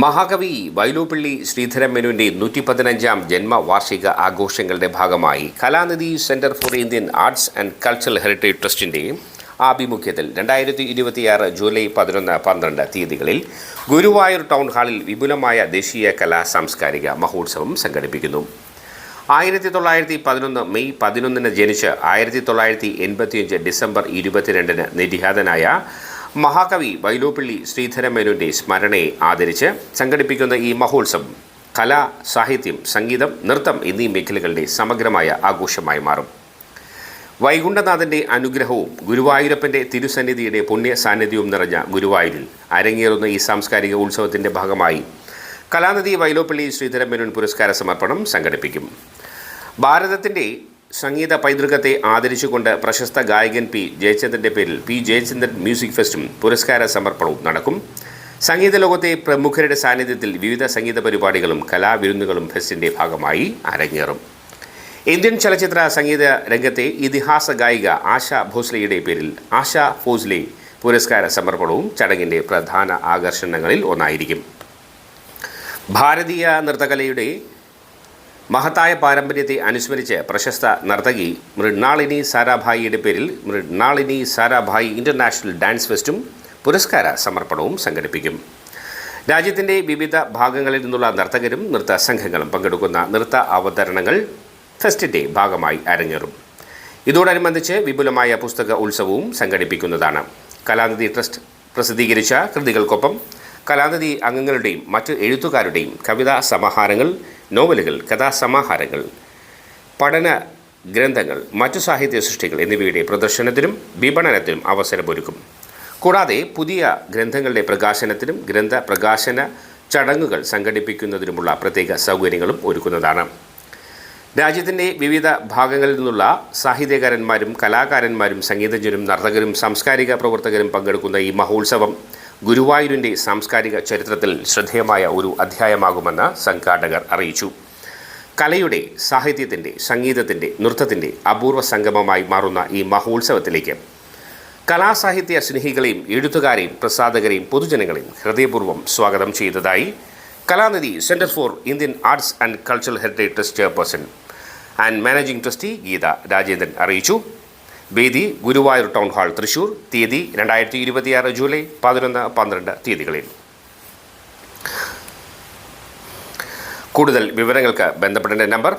മഹാകവി വൈലോപ്പിള്ളി ശ്രീധരമേനോന്റെ 115ാം ജന്മവാർഷിക ആഘോഷങ്ങളുടെ ഭാഗമായി Kalanidhi centre for Indian arts and cultural heritage ട്രസ്റ്റിന്റെ ആഭിമുഖ്യത്തിൽ 2026 ജൂലൈ 11-12 തീയതികളിൽ ഗുരുവായൂർ ടൗൺ ഹാളിൽ വിപുലമായ ദേശീയ കലാ സാംസ്കാരിക മഹോത്സവം സംഘടിപ്പിക്കുന്നു. 1911 മെയ് 11 ജനിച്ച് 1985 ഡിസംബർ 22 നിര്യാതനായ മഹാകവി വൈലോപ്പിള്ളി ശ്രീധരമേനോന്റെ സ്മരണയെ ആദരിച്ച് സംഘടിപ്പിക്കുന്ന ഈ മഹോത്സവം കല, സാഹിത്യം, സംഗീതം, നൃത്തം എന്നീ മേഖലകളുടെ സമഗ്രമായ ആഘോഷമായി മാറും. വൈകുണ്ഠനാഥന്റെ അനുഗ്രഹവും ഗുരുവായൂരപ്പന്റെ തിരുസന്നിധിയുടെ പുണ്യ സാന്നിധ്യവും നിറഞ്ഞ ഗുരുവായൂരിൽ അരങ്ങേറുന്ന ഈ സാംസ്കാരിക ഉത്സവത്തിന്റെ ഭാഗമായി കലാനിധി വൈലോപ്പിള്ളി ശ്രീധരമേനോൻ പുരസ്കാര സമർപ്പണം സംഘടിപ്പിക്കും. ഭാരതത്തിന്റെ സംഗീത പൈതൃകത്തെ ആദരിച്ചുകൊണ്ട് പ്രശസ്ത ഗായകൻ പി ജയചന്ദ്രൻ്റെ പേരിൽ പി ജയചന്ദ്രൻ മ്യൂസിക് ഫെസ്റ്റും പുരസ്കാര സമർപ്പണവും നടക്കും. സംഗീത ലോകത്തെ പ്രമുഖരുടെ സാന്നിധ്യത്തിൽ വിവിധ സംഗീത പരിപാടികളും കലാവിരുന്നുകളും ഫെസ്റ്റിൻ്റെ ഭാഗമായി അരങ്ങേറും. ഇന്ത്യൻ ചലച്ചിത്ര സംഗീത രംഗത്തെ ഇതിഹാസ ഗായിക ആശ ഭോസ്ലെയുടെ പേരിൽ ആശ ഭോസ്ലെ പുരസ്കാര സമർപ്പണവും ചടങ്ങിൻ്റെ പ്രധാന ആകർഷണങ്ങളിൽ ഒന്നായിരിക്കും. ഭാരതീയ നൃത്തകലയുടെ മഹത്തായ പാരമ്പര്യത്തെ അനുസ്മരിച്ച് പ്രശസ്ത നർത്തകി മൃണാളിനി സാരാഭായിയുടെ പേരിൽ മൃണാളിനി സാരാഭായി ഇൻ്റർനാഷണൽ ഡാൻസ് ഫെസ്റ്റും പുരസ്കാര സമർപ്പണവും സംഘടിപ്പിക്കും. രാജ്യത്തിൻ്റെ വിവിധ ഭാഗങ്ങളിൽ നിന്നുള്ള നർത്തകരും നൃത്ത സംഘങ്ങളും പങ്കെടുക്കുന്ന നൃത്ത അവതരണങ്ങൾ ഫെസ്റ്റിൻ്റെ ഭാഗമായി അരങ്ങേറും. ഇതോടനുബന്ധിച്ച് വിപുലമായ പുസ്തക ഉത്സവവും സംഘടിപ്പിക്കുന്നതാണ്. കലാനിധി ട്രസ്റ്റ് പ്രസിദ്ധീകരിച്ച കൃതികൾക്കൊപ്പം കലാനിധി അംഗങ്ങളുടെയും മറ്റ് എഴുത്തുകാരുടെയും കവിതാ സമാഹാരങ്ങൾ, നോവലുകൾ, കഥാസമാഹാരങ്ങൾ, പഠന ഗ്രന്ഥങ്ങൾ, മറ്റു സാഹിത്യ സൃഷ്ടികൾ എന്നിവയുടെ പ്രദർശനത്തിനും വിപണനത്തിനും അവസരമൊരുക്കും. കൂടാതെ പുതിയ ഗ്രന്ഥങ്ങളുടെ പ്രകാശനത്തിനും ഗ്രന്ഥ പ്രകാശന ചടങ്ങുകൾ സംഘടിപ്പിക്കുന്നതിനുമുള്ള പ്രത്യേക സൗകര്യങ്ങളും ഒരുക്കുന്നതാണ്. രാജ്യത്തിൻ്റെ വിവിധ ഭാഗങ്ങളിൽ നിന്നുള്ള സാഹിത്യകാരന്മാരും കലാകാരന്മാരും സംഗീതജ്ഞരും നർത്തകരും സാംസ്കാരിക പ്രവർത്തകരും പങ്കെടുക്കുന്ന ഈ മഹോത്സവം ഗുരുവായൂരിൻ്റെ സാംസ്കാരിക ചരിത്രത്തിൽ ശ്രദ്ധേയമായ ഒരു അധ്യായമാകുമെന്ന് സംഘാടകർ അറിയിച്ചു. കലയുടെ, സാഹിത്യത്തിൻ്റെ, സംഗീതത്തിൻ്റെ, നൃത്തത്തിൻ്റെ അപൂർവ സംഗമമായി മാറുന്ന ഈ മഹോത്സവത്തിലേക്ക് കലാസാഹിത്യ സ്നേഹികളെയും എഴുത്തുകാരെയും പ്രസാധകരെയും പൊതുജനങ്ങളെയും ഹൃദയപൂർവ്വം സ്വാഗതം ചെയ്തതായി Kalanidhi centre for Indian arts and cultural heritage trust chairperson and managing trustee Geetha Rajendran അറിയിച്ചു. വേദി ഗുരുവായൂർ ടൗൺ ഹാൾ, തൃശൂർ. തീയതി 2026 ജൂലൈ 11-12 തീയതികളിൽ. കൂടുതൽ വിവരങ്ങൾക്ക് ബന്ധപ്പെടേണ്ട നമ്പർ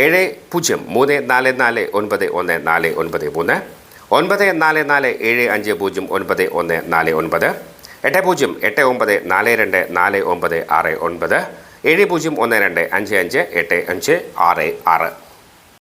7034491493, 9447509149, 8089424969, 701255558586.